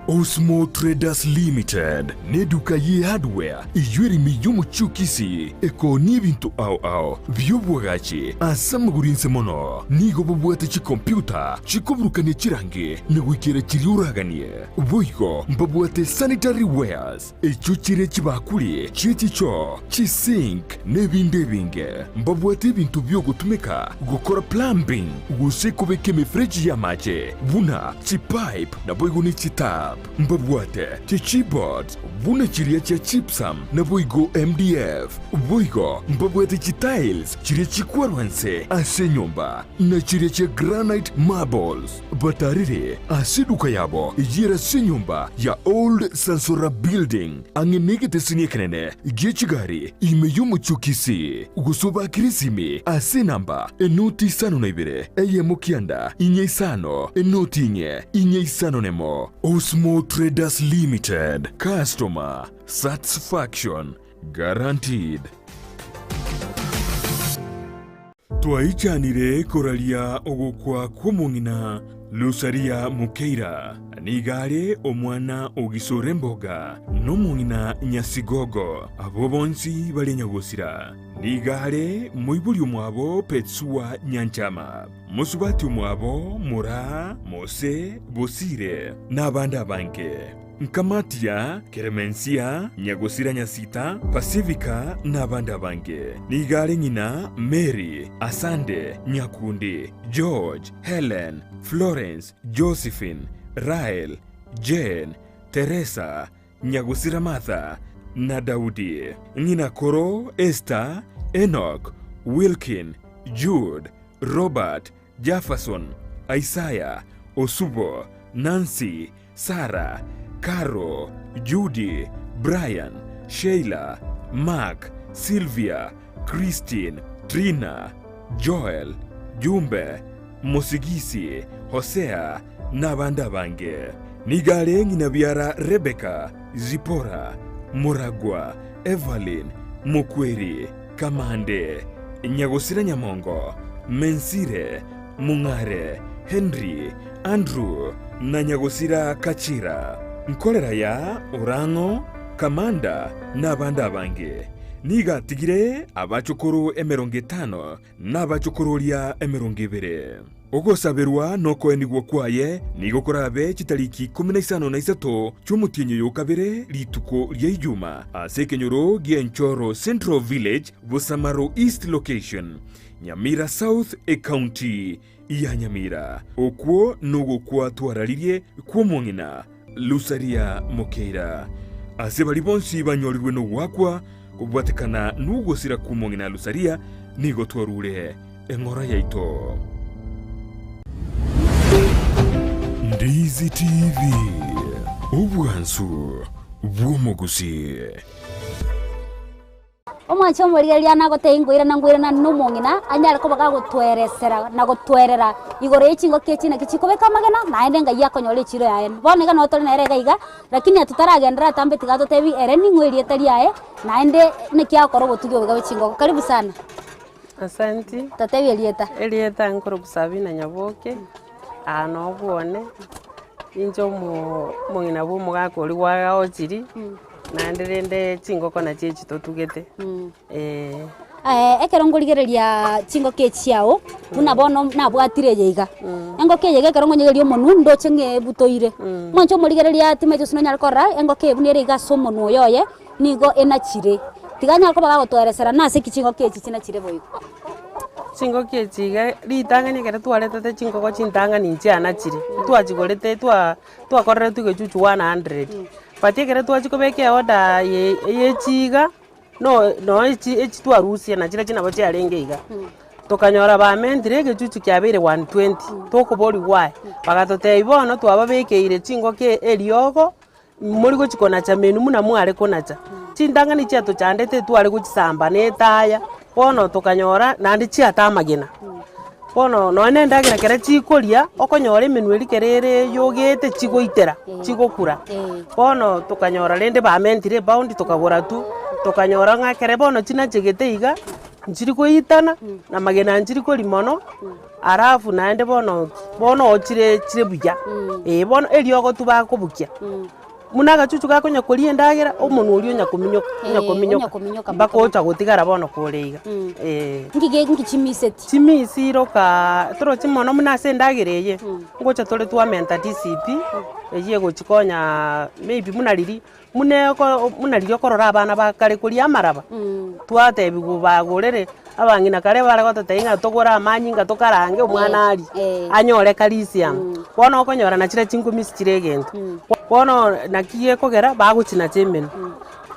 Speaker 1: Osmo Traders Limited neduka ye hardware iyuri miyumu chukisi eko nibintu au byobwagachi asamugurinse mono nigo bubwate chi computer chikoburukane chirange negwikira chiriuraganie boigo mbabwate sanitary wares echuchire chibakuli chichicho chisink nebindebinge mbabwate bintu byogutumika gukora plumbing gusekubeke mifreji ya mache buna chipipe na boigo ni chita mbabwate chiboards buna chiria cha chipsam na boigo MDF boigo mbabwate tiles chiria chikwarwanse ase nyumba na chiria cha granite marbles batarire asiduka yabo yira se nyumba ya old Sansora building angenegete siniekenene gechigari imeyumu chukisi gusoba kirisimi ase namba enoti sano na ibere eye mukianda inye sano enoti inye sano nemo Osmo Traders Limited. Customer satisfaction guaranteed. Twaichanire koralia ogokwa kwomongina Lusaria Mukeira nigare omwana ogisore mboga nomongina Nyasigogo abo bonsi balenyagosira nigare muibuli mwabo Petsua Nyanchama musubati mwabo Mura Mose Bosire n'abandi banke Nkamatia, Keremensia, Nyagosira Nyasita, Pacifica n'abandi banke nigare nyina Mary, Asande, Nyakundi, George, Helen, Florence, Josephine, Rael, Jane, Teresa, Nyagosira Martha na Daudi nyina Koro, Esther, Enoch, Wilkin, Jude, Robert, Jefferson, Isaiah, Osubo, Nancy, Sarah, Caro, Judy, Brian, Sheila, Mark, Sylvia, Christine, Trina, Joel, Jumbe, Mosigisi, Hosea n'abandi bange nigare nyina byara Rebecca, Zipora, Muragwa, Evelyn, Mukweri, Kamande, Nyagosira Nyamongo, Mensire, Mungare, Henry, Andrew na Nyagosira Kachira nkorera ya Orango, Kamanda n'abandi bange nigatigire abachokoro 50 n'abachokoro lya 20 ogosaberwa noko enigwo kwaye nigokorabe chitariki 13 cy'umutinyo yokabere lituko lya ijuma asekenyoro gienchoro Central Village Busamaro East Location Nyamira South County ya Nyamira okwo nugo kwa twararirie kwomongina Lusaria Mukeira ase bali bonsi banyorirwe no wakwa kubwatekana nugosira kumongina Lusaria nigo twarure engora yaito. Ndizi TV obwansu bwomugusi.
Speaker 2: omwancho murigeria na gote ingwira na numongina anyare ko baga gutweresera na gutwerera igoro y'ichingoki echina kichikobeka magena na ende ngai yakonyora echiro yae bonega no tole na erega iga lakini atutaragendera tambe tigato tebi ereni ngwiri etari yae na ende nekiakoro Obotugi Bwe Chingoko. Karibu sana.
Speaker 4: Asante.
Speaker 2: Tatebi
Speaker 4: Elieta nkoro busabi na nyaboke. No bwone. Injo mongina bwo mugakori wa ochiri. Na ndirende chingoko na chechi totugete.
Speaker 2: Ekero ngorigereria chingoki echiao buna bono nabwatire yeiga engoki yeiga ekero ngonyegeria omonu ndoche ng'ebutoire mwancho morigereria timecho sino nyarkora engoki ebunere iga somono yoye nigo enachire tiganya ko baga gotweresera nase kichingoki echi chinachire boigo
Speaker 4: chingoki echiga ritanganya kera twaretete chingoko chintanga ninche anachire twachigorete twakorere tugechuchu 100 patie kera twachikobeke order yechiga no echi twarusia na chira china bache arenge iga tokanyora ba mentire gechuchu kyabere 120 tokobori wae bagatote ibono twababekeire chingoki eriogo muri gochikona cha menu muna mware konacha chindanga ni chiato chandete tware gochisamba netaya bono tokanyora nandi chiata magena bono no nendagira kera chikoria okonyora menu eri kerere yogete chigoitera chigokura bono tokanyora rende ba mentire bound tokagora tu tokanyora ng'akere bono china chegete iga nchiri koitana na magena nchiri kori mono arafu naende bono ochire buya bono eriogo tu bakobukia muna gachuchu gakonya kori endagera omonu orio nyakominyoka bakocha gotigara bono koreiga
Speaker 2: ngige chimiseti
Speaker 4: chimisiro toro chimono muna sendagereye ngocha tore twamenta DCP eye gochikonya maybe munariri okorora abana bakare kori amaraba twatebi bagorere abangina kare bare gotateinga togora amanyinga tokarange omwana ari anyore calcium bono okonyora na chira chingumisi chiregento bono nakiye kogera baguchina chemenu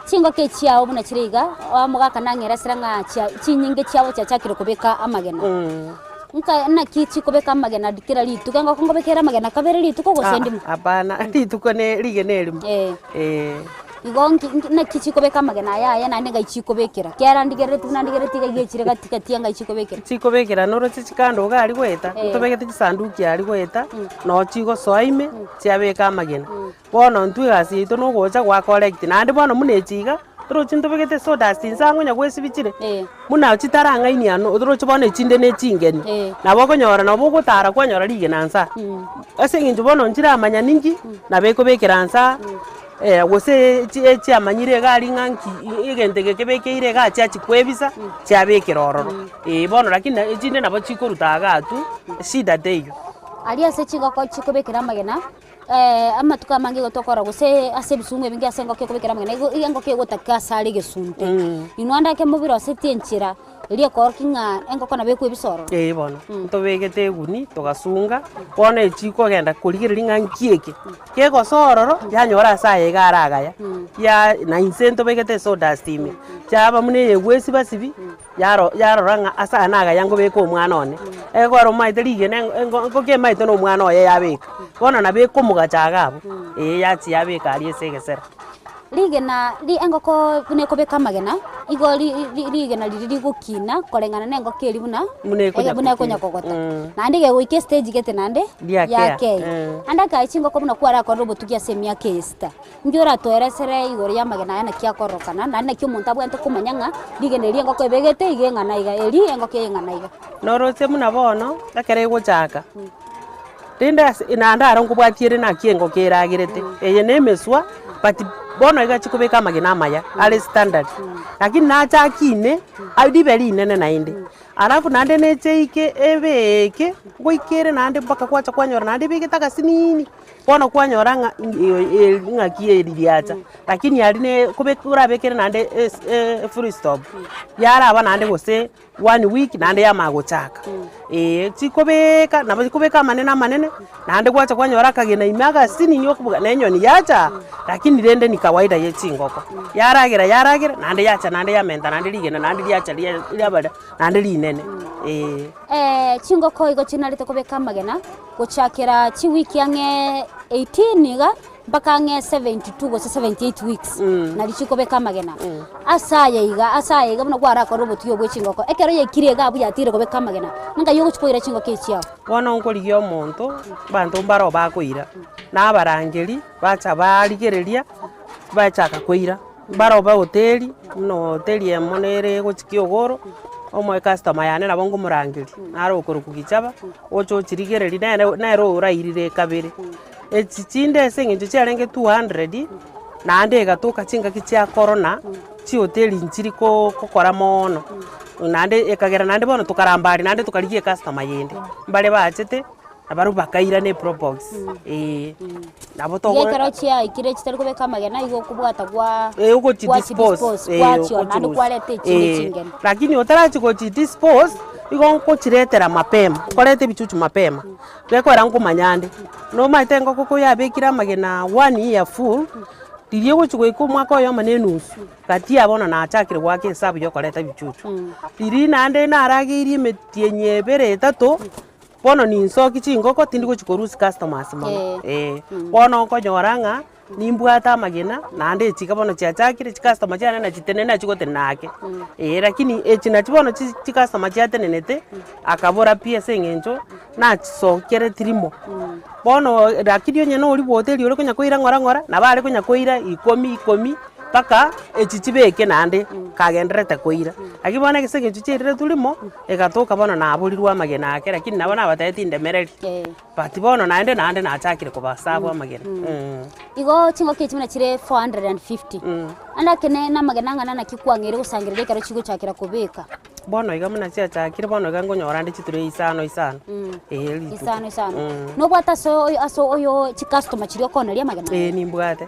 Speaker 2: chingoki chiao buna chiriga amugaka nangera siranga chinyinge chiao chachakire kubeka amagena nka na kichi kubeka amagena dikira lituka ngo ngobekera amagena kabere lituko gosendimu
Speaker 4: hapana lituko ne ligenelimu
Speaker 2: igonki na kichi kubeka amagena ya na nega ichikobekera kera ndigereti gaichire gatikati anga ichikobekera
Speaker 4: chikobekera noro chichikando gali gweta tobegete chisanduki ali gweta no chigo soime chiabeka amagena bono ntwigasi ito no gocha gwa collect nandi bono munechiga toro chintobegete soda sinsango nya gwesibichire muna chitaranga iniano toro chibone chinde ne chingeni nabo konyora nabo gutara kwanyora ligenansa ase nginjo bono nchira amanya ningi nabekobekera ansa gose echi amanyire gali nganki igentege kebekeire ga chachi kwebisa chabekera ororo bono lakini echinde nabo chikorutaga tu shida deyo
Speaker 2: ali ase chingoko chikobekera amagena amatuka mangi gotokora gose ase bisumwe bingi ase ngoke kubekera amagena ngoke gotaka sare gesunte inwanda ke mubiro setie nchira elie korkinga engoko na bekwe bisoro
Speaker 4: bono ntobegete guni togasunga bono echiko genda kurigireria ngankieke kego sororo yanyora saye garagaya ya na insento begete soda steam chaba mune yegwesi basibi yaroranga asa naga yango beko omwana one egoro maite ligene ngoke maite no omwana oye yabeka bono na beko mugachagabo yachi yabeka ali esegesera
Speaker 2: ligena engoko bune kobeka amagena igo ligena liri gukina korengana nengo keri buna bune konya kogota nandi ge wike stage gete nande yake anda ka chingoko buna kwara ko Obotugi asemia kesta ngiora toeresere igoro ya magena yana kia korokana nandi kyo munta bwente kumanyanga ligena ri engoko ebegete igengana iga eri engoko yengana iga
Speaker 4: norose muna bono akere gochaka Rinda inanda arongo bwatiere na kiengo keragirete eye nemeswa but bono iga chikubeka magena maya ale standard lakini nacha kine audi beri nene na inde alafu nande necheike ebeke goikere nande mpaka kwacha kwanyora nande bige taka sinini bono kwanyora ngakie liacha lakini aline kubekura bekere nande full stop yara aba nande gose 1 week nande yamagochaka chikobeka nabikobeka manene nande kwacha kwanyora kagena imaga sinini yokubuga nenyoni yacha lakini rende ni kawaida ye chingoko yaragira nande yacha nande yamenta nande ligena nande yacha lyabada nande linene
Speaker 2: chingoko igo chinarite kobeka magena gochakira chi wiki yange 18 iga mpaka nge 72 gose 78 weeks na lichikobeka magena asaya iga muno gwara ko Obotugi Bwe Chingoko ekero yekire ga buya tire kobeka magena nanga yogo chikoira Chingoko echiao
Speaker 4: bono nkorigio omonto bantu mbaro bakoira na abarangeri bacha barigereria bachaka koira baro ba hoteli no hoteli emonere gochiki ogoro omo customer yane nabo ngomurangeri naro okoro kugichaba ocho chirigereri nero urairire kabere echichinde sengenjo chiarenge 200 na ande gatoka chinga kichia corona chi hoteli nchiri kokora mono nande ekagera nande bono tukarambari nande tukarigie customer yende mbale bachete abaru bakaira ne probox nabo to
Speaker 2: yekero chia ikire chitari kobeka magena igo kubwata gwa
Speaker 4: ugo chi dispose
Speaker 2: kwachio nando kwalete chingenge
Speaker 4: lakini otarachi go chi dispose igo ko chiretera mapema korete bichuchu mapema bekwera nkumanyande no maitengo koko yabekira magena 1 year full Tirie gochugwe ko mwaka yo manenusu kati abona na achakire gwake hesabu yo koreta bichuchu tiri nande naragirie metienye bere tato bono ni nsoki Chingoko tindi gochikorusi customers mono bono konyoranga nimbwata magena nande chika bono chiachakire customer chiana na chitenena chikote nake lakini echina chibono chi customer chiatenenete akabora pia sengenjo na chisokere tirimo bono lakini onye no uri hoteli uri kunya koira ngora na bari kunya koira 10 paka echichibeke nande kagenderete koira akibona gisengenjo chirire tulimo egatoka bono na aburirwa magena ake lakini nabona abatayetinde mereri but bono nande na achakire kubasabu amagena
Speaker 2: igo Chingoko echimuna chire 450 anda kene na magena ngana na kikwangire gusangirire karo chigo chakira kubeka
Speaker 4: bono iga muna chiachakire bono iga ngonyora ndi chiture isano
Speaker 2: isano no bwata so oyo chi customer chirio kona ria magena
Speaker 4: nimbwate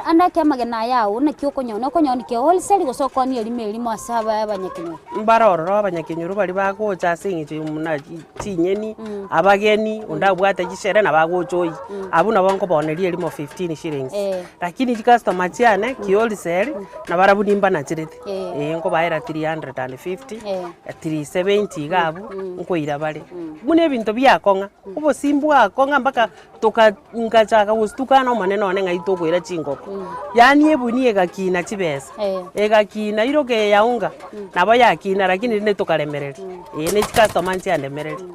Speaker 2: anda ke magena yao na kyo konya ke wholesale go soko ni elime asaba abanyakinyo
Speaker 4: mbaroro abanyakinyo bari bagocha singi muna chinyeni abageni undabwate gishere na bagochoi abuna bonko boneri elimo 15 shillings lakini customer chiane ki wholesale na barabudimba na chirete ngo baira 350 370 gabu ngo irabare mune bintu byakonga ubo simbu akonga mpaka toka ngachaka ustukana maneno ne ngaito kwera Chingoko yani ebuni egakina chibesa egakina iroke yaunga nabo yakina lakini ne tokaremereri ne customer nchiandemereri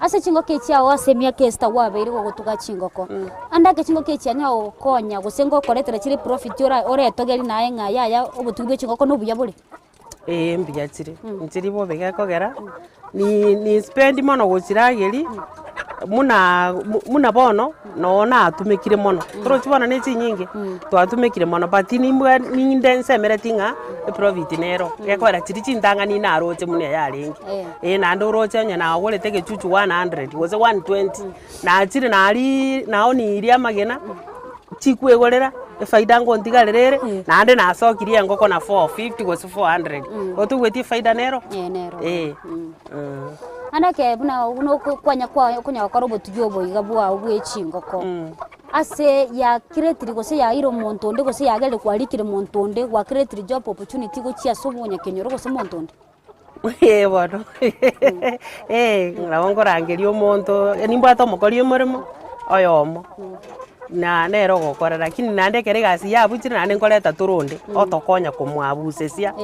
Speaker 2: ase Chingoko echiao asemia kesta wabeire gotuka Chingoko anda ke Chingoko echianya okonya gusengo koretera chiri profit ore togeri naye ngaya Obotugi Bwe Chingoko no buya buri
Speaker 4: mbiya chiri nchiri bo bega kogera ni spend mono gochirageri muna bono no na atumekire mono toro chibona ne chinyinge to atumekire mono but ni ndense meretinga profit nero yakwara chiri chintanga ni na roche mune yarengi na ndo roche nya na wole tege chuchu 100 was 120 na chiri nali naoni iria magena chikwegorera faida ngo ndigarerere nande na sokirie ngoko na 450 was 400 otugweti faida nero
Speaker 2: anake buna uno kwanya kunya kwa Obotugi Bwe Chingoko ase ya create gose ya iro montonde gose ya gele kwalikire montonde wa create job opportunity go chia sobunya kenyoro gose montonde
Speaker 4: bono ngabongo rangerio monto nimbwato mokori omorimo oyomo na nero gokora lakini nande kere gasi yabuchire nande nkoreta turonde otokonya kumwabucecia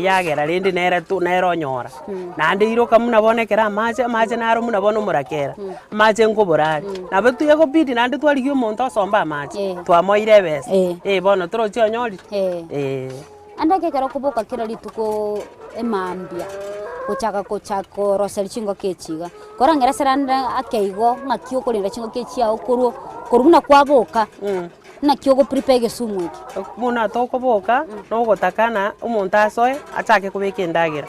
Speaker 4: yagera rindi nero nyora nande iroka muna bonekera amache naro muna bono murakera amache ngoborari nabe tuye go bidi nande twarigio monto osomba amache twamoire besa bono torochi onyori
Speaker 2: andake kero kuboka kira lituko emambia kochako rosel Chingoko echiga korangera seranda akeigo ngakio korinda Chingoko echia koruna kwaboka na kyogo prepare gesumu iki
Speaker 4: muna toko boka no gotakana umuntu asoe achake kubeka endagera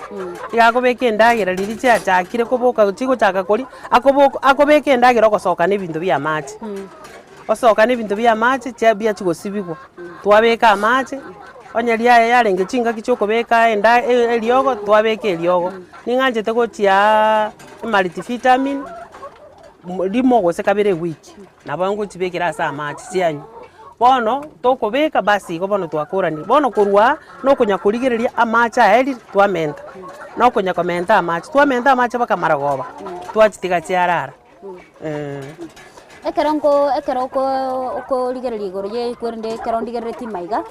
Speaker 4: iga kubeka endagera riri chiachakire kuboka chigo chaka kori akobeka endagera okosoka nebintu bya amache osoka nebintu bya amache chia chigosibigwa twabeka amache onyeria yarenge chinga kichokobeka enda eliogo twabeka eliogo ninganjete gochia multivitamin limo gose kabere wiki nabango chibekera asa amache chianyu bono tokobeka basi go bono twakorani bono kurwa no kunya kurigereria amache aeri twamenta no kunya komenta amache twamenta amache baka maragoba twachitiga chiarara
Speaker 2: ekero ko ligereri igoro ye kwende kero ndigerere timaiga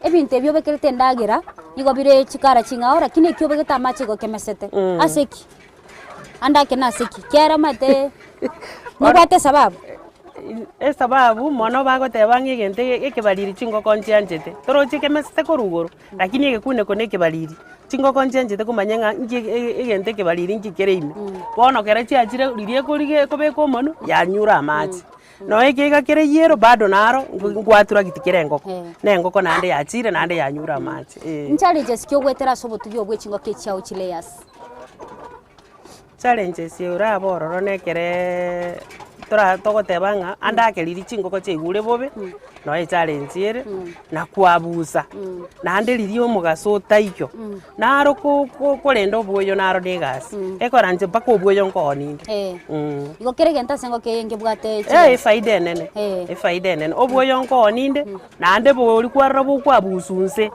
Speaker 2: ebinte byo bekerete ndagira igo bire chikara chingao lakini kyo begeta machi go kemesete aseki andake na aseki kera mate nobate sababu
Speaker 4: sababu mono bagoteba ng'egente ekebariri chingoko nchianchete toroche kemesete korugoro lakini egekune kone ekebariri chingoko nchianchete komanya ng'a egente ekebariri nchikereime bono kera chiachire ririe korige kobeka omono yanyura amachi no ekega kere yero bado naro ngwatura gitikere engoko nengoko nande yachire nande yanyura amachi
Speaker 2: challenges kyo gwetera Obotugi Bwe Chingoko echiao chilayers
Speaker 4: challenges yora bororo nekere tora togoteba ng'a andakeriri chingoko chaigure bobe no challenge ere na kwabusa nande riri omugaso otaikyo naro korenda obuoyo naro negasi ekoranje mpaka obuoyo nkoninde
Speaker 2: igo kere genta sengo kenge bwate
Speaker 4: faida enene obuoyo nkoninde nande bori kwarra bukwabusunse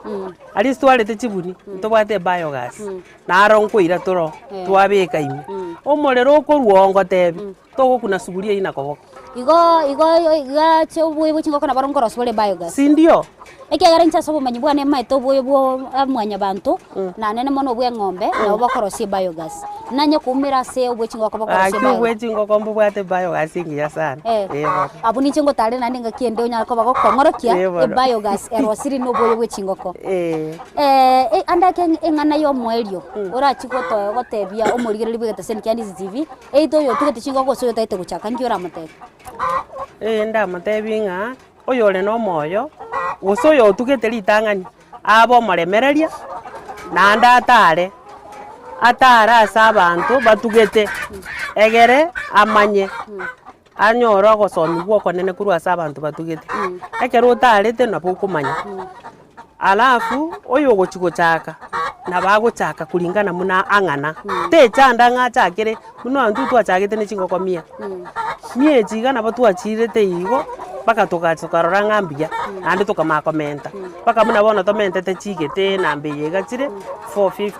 Speaker 4: ali stwarete chibuni ntobwate biogas naro nkoira toro twabeka ime omorero okoruongo tebi togokuna suguria ina koboko
Speaker 2: igo Obotugi Bwe Chingoko na barongoro sole biogas
Speaker 4: sindio
Speaker 2: ekegara ncha Momanyi bwane maito obuoyo bwo amwanya bantu na nene mono bwe ng'ombe na obakorosie biogas nanye kumira se Bwe Chingoko bakorosie biogas
Speaker 4: Bwe Chingoko mbubwate biogas ingiya sana
Speaker 2: abu ni chingo tare nande ngakiende onyako bagokongorokia biogas erosiri no Bwe Chingoko andake eng'ana yo mwerio orachikoto gotebia omorigereri bwegete seni kya Ndizi TV eito yo tugete chingoko so yotaite guchaka ngiora matete
Speaker 4: ndamatebi ng'a oyo ore no moyo gose oyo otugete ritang'ani aba omoremereria nande atare ase abanto batugete egere amanye anyora ogosomi gwokonene korwa ase abanto batugete ekero otarete nabo okomanya alafu oyo ogochigochaka nabagochaka kulingana muna ang'ana techanda ng'achakere muno antu twachagete ne chingoko mia echiga nabo twachirete igo mpaka tukarora ng'ambia nande tukamakomenta mpaka muna bono tomentete chigete nambe yegachire 450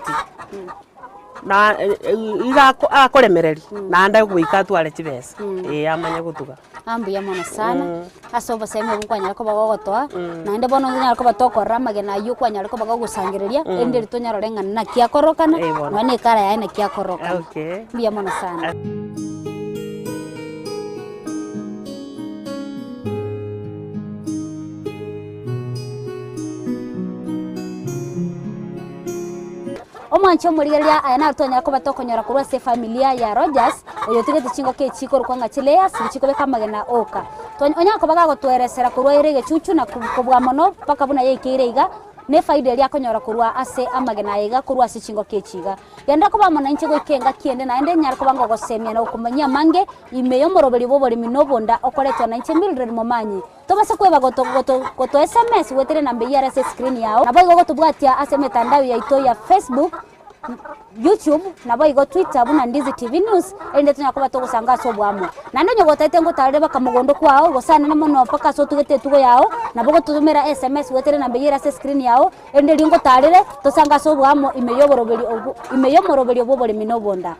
Speaker 4: na iga akoremereri nande gwika atware chibesa amanya gutuga
Speaker 2: ambuya mono sana ase oboseme bwanyara ko bagogotoa nande bono nyara ko batokorra magena yo kwanyara ko bagogusangereria ende ritonyarore ng'ana na kiakorokana mwane kara yaene kiakorokana mbuya mono sana omwanchi omurigeria aya natonyara ko batokonyora kurwa se familia ya Rogers oyo tugete Chingoko echiko rukwanga chileas bichikobeka magena oka onya ko bagagotweresera kurwa irege chuchu na kubwa mono paka buna yeikire iga ne faida ria konyora kurwa ase amagena iga kurwa ase Chingoko echiga yenda ko bamona inche goikenga kiende na ende nyara ko bango gosemia na ukumanya mange imeyo moroberi Oboremi nobonda okoretwa na inche Mildred Momanyi tobase kweba goto SMS wetere na mbeyara ase screen yao abo igo gotubwatia ase metandao ya ito ya Facebook YouTube nabo igo Twitter buna Ndizi TV News ende tunya kuba togusanga so bwamo nande nyogo tete ngo tarebe bakamugondo kwao gosana ne mono paka so tugete tugo yao nabo gotumira SMS wetere na mbeyira se screen yao ende lingo tarere tosanga so bwamo imeyo moroberi Oboremi nobonda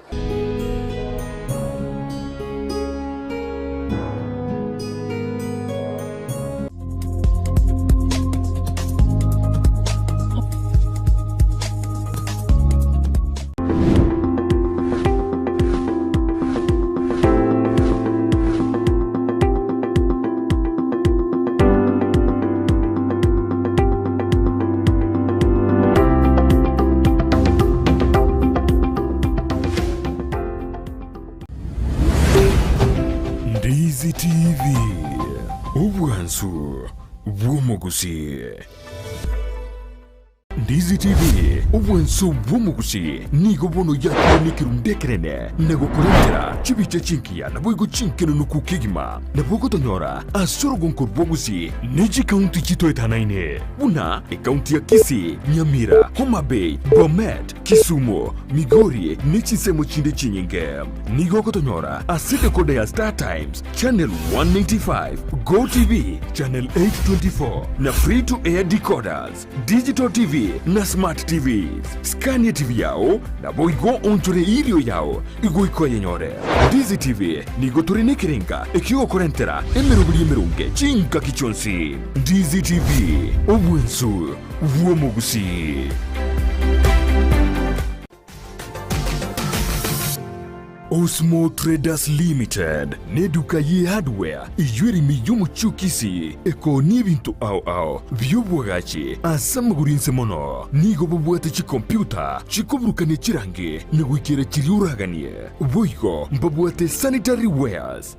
Speaker 1: Ndizi TV obwansu bw'omugusi. Ndizi TV obwansu bw'omugusi nigo bono yakunikirundekerene nagokurengera chibiche chinkiya nabwo chinkeno nukukigima nabwo gotonyora asorogonko bwogusi neji county chito etanaine buna e county ya Kisii, Nyamira, Homa Bay, Bomet, Kisumu, Migori, Nichisemo Chinde Chinyinge. Nigo Kotonyora, Asite Kodea Star Times, Channel 195, Go TV, Channel 824, na free to air decoders, Digital TV, na Smart TVs. Scania TV yao, na boigo onchore ilio yao, igo iko yenyore. Ndizi TV, nigo turine kiringa, ekio korentera, emerubuli emerunge, chinka kichonsi. Ndizi TV, Obwensu, Uomogusi. Osmo Traders Limited neduka ye hardware ijweri miyumu chukisi eko nibintu au vyobwagachi asamugurinse mono nigo bobwate chi computer chikoburukane chirange nigwikere chiriuraganie boiko mbobwate sanitary wares